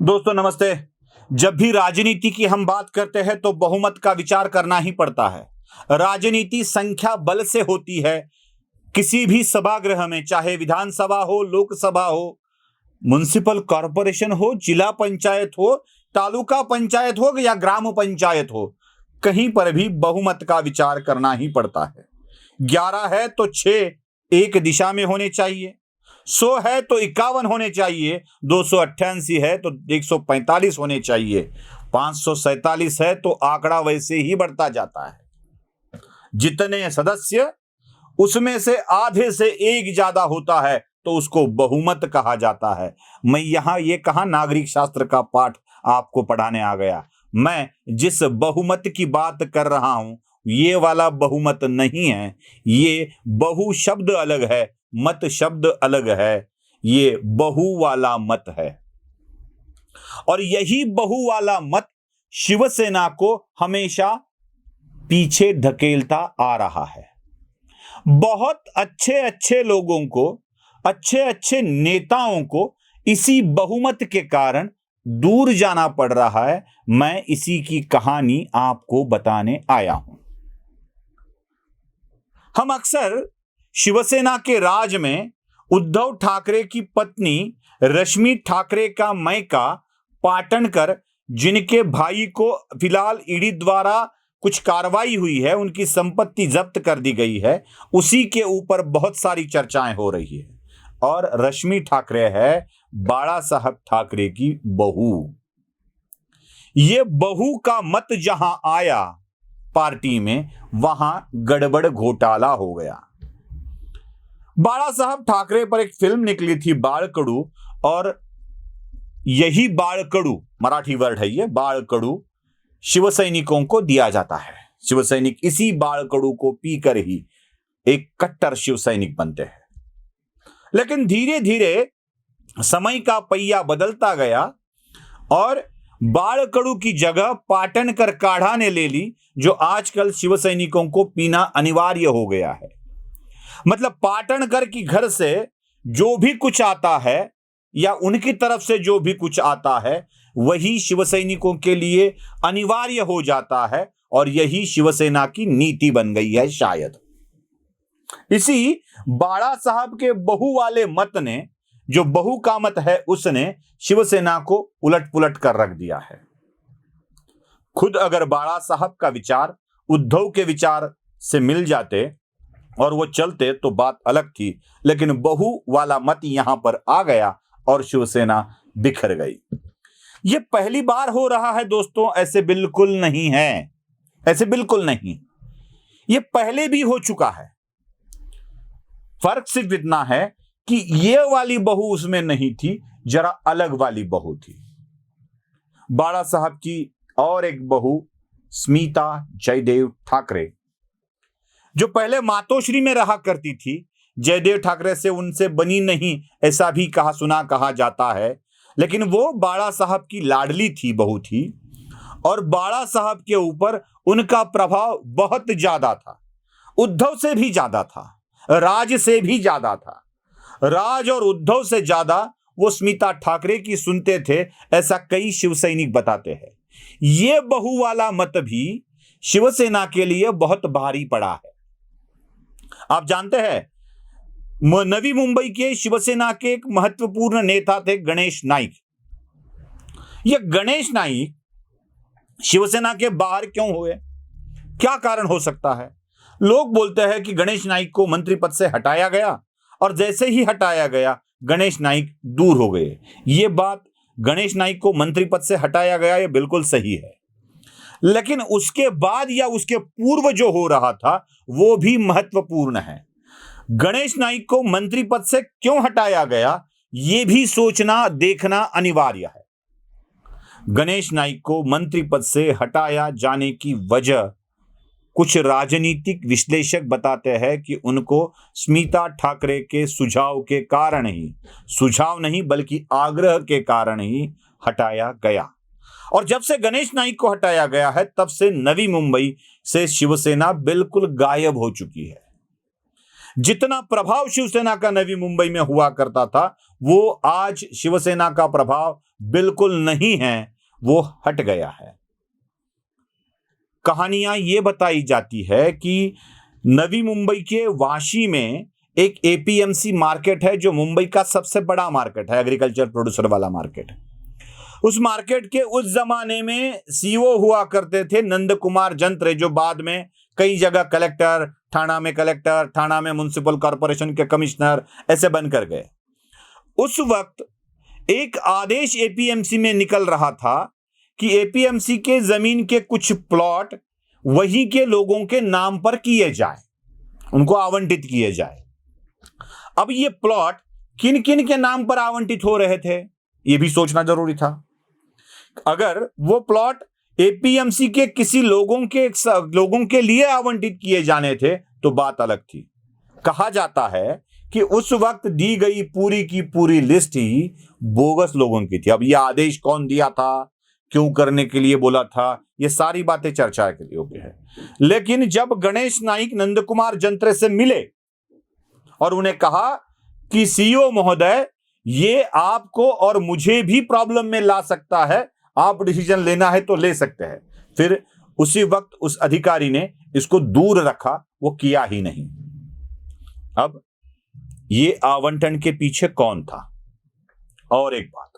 दोस्तों नमस्ते। जब भी राजनीति की हम बात करते हैं तो बहुमत का विचार करना ही पड़ता है। राजनीति संख्या बल से होती है। किसी भी सभागृह में, चाहे विधानसभा हो, लोकसभा हो, म्युनिसिपल कॉरपोरेशन हो, जिला पंचायत हो, तालुका पंचायत हो या ग्राम पंचायत हो, कहीं पर भी बहुमत का विचार करना ही पड़ता है। 11 है तो 6 एक दिशा में होने चाहिए, 100 है तो 51 होने चाहिए, 288 है तो 145 होने चाहिए, 547 है तो आंकड़ा वैसे ही बढ़ता जाता है। जितने सदस्य उसमें से आधे से एक ज्यादा होता है तो उसको बहुमत कहा जाता है। मैं यहां ये कहा नागरिक शास्त्र का पाठ आपको पढ़ाने आ गया। मैं जिस बहुमत की बात कर रहा हूं ये वाला बहुमत नहीं है। ये बहु शब्द अलग है, मत शब्द अलग है। ये बहु वाला मत है और यही बहु वाला मत शिवसेना को हमेशा पीछे धकेलता आ रहा है। बहुत अच्छे अच्छे लोगों को, अच्छे अच्छे नेताओं को इसी बहुमत के कारण दूर जाना पड़ रहा है। मैं इसी की कहानी आपको बताने आया हूं। हम अक्सर शिवसेना के राज में उद्धव ठाकरे की पत्नी रश्मि ठाकरे का मायका पाटनकर, जिनके भाई को फिलहाल ईडी द्वारा कुछ कार्रवाई हुई है, उनकी संपत्ति जब्त कर दी गई है, उसी के ऊपर बहुत सारी चर्चाएं हो रही है। और रश्मि ठाकरे है बाला साहब ठाकरे की बहू। ये बहू का मत जहां आया पार्टी में, वहां गड़बड़ घोटाला हो गया। बाला साहब ठाकरे पर एक फिल्म निकली थी बाळकडू, और यही बाळकडू मराठी वर्ड है, ये बाळकडू शिवसैनिकों को दिया जाता है। शिवसैनिक इसी बाळकडू को पीकर ही एक कट्टर शिवसैनिक बनते हैं। लेकिन धीरे धीरे समय का पहिया बदलता गया और बाळकडू की जगह पाटनकर काढ़ा ने ले ली, जो आजकल शिवसैनिकों को पीना अनिवार्य हो गया है। मतलब पाटनकर की घर से जो भी कुछ आता है या उनकी तरफ से जो भी कुछ आता है वही शिवसैनिकों के लिए अनिवार्य हो जाता है, और यही शिवसेना की नीति बन गई है शायद। इसी बाला साहब के बहू वाले मत ने, जो बहू का मत है, उसने शिवसेना को उलट पुलट कर रख दिया है। खुद अगर बाला साहब का विचार उद्धव के विचार से मिल जाते और वो चलते तो बात अलग थी, लेकिन बहू वाला मत यहां पर आ गया और शिवसेना बिखर गई। ये पहली बार हो रहा है दोस्तों, ऐसे बिल्कुल नहीं है, ऐसे बिल्कुल नहीं। ये पहले भी हो चुका है। फर्क सिर्फ इतना है कि ये वाली बहू उसमें नहीं थी, जरा अलग वाली बहू थी। बाला साहब की और एक बहू स्मिता जयदेव ठाकरे, जो पहले मातोश्री में रहा करती थी। जयदेव ठाकरे से उनसे बनी नहीं, ऐसा भी कहा जाता है, लेकिन वो बाला साहब की लाडली थी, बहू थी, और बाला साहब के ऊपर उनका प्रभाव बहुत ज्यादा था। उद्धव से भी ज्यादा था, राज से भी ज्यादा था। राज और उद्धव से ज्यादा वो स्मिता ठाकरे की सुनते थे, ऐसा कई शिवसैनिक बताते हैं। ये बहू वाला मत भी शिवसेना के लिए बहुत भारी पड़ा है। आप जानते हैं, नवी मुंबई के शिवसेना के एक महत्वपूर्ण नेता थे गणेश नाईक। ये गणेश नाईक शिवसेना के बाहर क्यों हुए, क्या कारण हो सकता है? लोग बोलते हैं कि गणेश नाईक को मंत्री पद से हटाया गया और जैसे ही हटाया गया गणेश नाईक दूर हो गए। ये बात, गणेश नाईक को मंत्री पद से हटाया गया, ये बिल्कुल सही है, लेकिन उसके बाद या उसके पूर्व जो हो रहा था वो भी महत्वपूर्ण है। गणेश नाईक को मंत्री पद से क्यों हटाया गया, यह भी सोचना देखना अनिवार्य है। गणेश नाईक को मंत्री पद से हटाया जाने की वजह कुछ राजनीतिक विश्लेषक बताते हैं कि उनको स्मिता ठाकरे के सुझाव के कारण ही, सुझाव नहीं बल्कि आग्रह के कारण ही हटाया गया। और जब से गणेश नाईक को हटाया गया है तब से नवी मुंबई से शिवसेना बिल्कुल गायब हो चुकी है। जितना प्रभाव शिवसेना का नवी मुंबई में हुआ करता था, वो आज शिवसेना का प्रभाव बिल्कुल नहीं है, वो हट गया है। कहानियां ये बताई जाती है कि नवी मुंबई के वाशी में एक एपीएमसी मार्केट है, जो मुंबई का सबसे बड़ा मार्केट है, एग्रीकल्चर प्रोड्यूसर वाला मार्केट। उस मार्केट के उस जमाने में सीईओ हुआ करते थे नंद कुमार जंत्रे, जो बाद में कई जगह कलेक्टर, थाना में म्युनिसिपल कॉर्पोरेशन के कमिश्नर ऐसे बनकर गए। उस वक्त एक आदेश एपीएमसी में निकल रहा था कि एपीएमसी के जमीन के कुछ प्लॉट वहीं के लोगों के नाम पर किए जाए, उनको आवंटित किए जाए। अब ये प्लॉट किन किन के नाम पर आवंटित हो रहे थे, ये भी सोचना जरूरी था। अगर वो प्लॉट एपीएमसी के किसी लोगों के लिए आवंटित किए जाने थे तो बात अलग थी। कहा जाता है कि उस वक्त दी गई पूरी की पूरी लिस्ट ही बोगस लोगों की थी। अब यह आदेश कौन दिया था, क्यों करने के लिए बोला था, ये सारी बातें चर्चा के योग्य है। लेकिन जब गणेश नाइक नंद कुमार जंत्रे से मिले और उन्हें कहा कि सीईओ महोदय, ये आपको और मुझे भी प्रॉब्लम में ला सकता है, आप डिसीजन लेना है तो ले सकते हैं, फिर उसी वक्त उस अधिकारी ने इसको दूर रखा, वो किया ही नहीं। अब ये आवंटन के पीछे कौन था? और एक बात,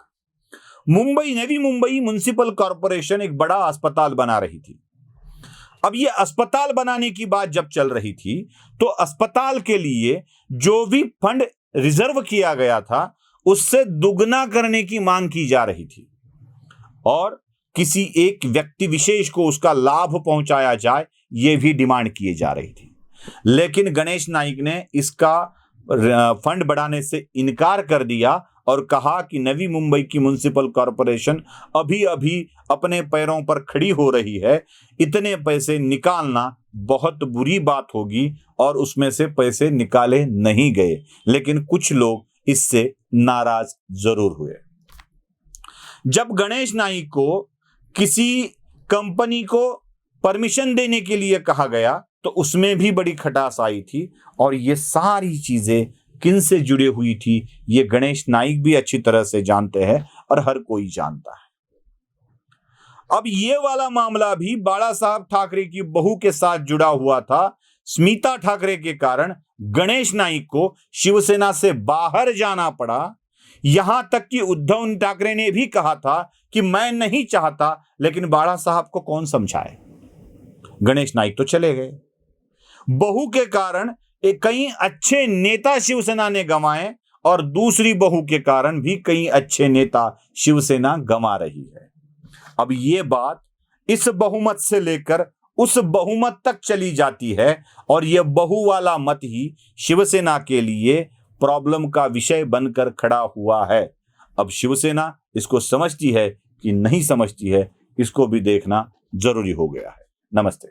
नवी मुंबई म्युनिसिपल कॉर्पोरेशन एक बड़ा अस्पताल बना रही थी। अब ये अस्पताल बनाने की बात जब चल रही थी तो अस्पताल के लिए जो भी फंड रिजर्व किया गया था उससे दुगना करने की मांग की जा रही थी और किसी एक व्यक्ति विशेष को उसका लाभ पहुंचाया जाए, यह भी डिमांड किए जा रही थी। लेकिन गणेश नाइक ने इसका फंड बढ़ाने से इनकार कर दिया और कहा कि नवी मुंबई की म्युनिसिपल कॉर्पोरेशन अभी अभी अपने पैरों पर खड़ी हो रही है, इतने पैसे निकालना बहुत बुरी बात होगी, और उसमें से पैसे निकाले नहीं गए। लेकिन कुछ लोग इससे नाराज जरूर हुए। जब गणेश नाइक को किसी कंपनी को परमिशन देने के लिए कहा गया तो उसमें भी बड़ी खटास आई थी, और ये सारी चीजें किन से जुड़ी हुई थी ये गणेश नाइक भी अच्छी तरह से जानते हैं और हर कोई जानता है। अब ये वाला मामला भी बाला साहब ठाकरे की बहू के साथ जुड़ा हुआ था। स्मिता ठाकरे के कारण गणेश नाइक को शिवसेना से बाहर जाना पड़ा। यहां तक कि उद्धव ठाकरे ने भी कहा था कि मैं नहीं चाहता, लेकिन बाला साहब को कौन समझाए, गणेश नाइक तो चले गए। बहू के कारण कई अच्छे नेता शिवसेना ने गंवाए और दूसरी बहू के कारण भी कई अच्छे नेता शिवसेना गंवा रही है। अब ये बात इस बहुमत से लेकर उस बहुमत तक चली जाती है और यह बहु वाला मत ही शिवसेना के लिए प्रॉब्लम का विषय बनकर खड़ा हुआ है। अब शिवसेना इसको समझती है कि नहीं समझती है, इसको भी देखना जरूरी हो गया है। नमस्ते।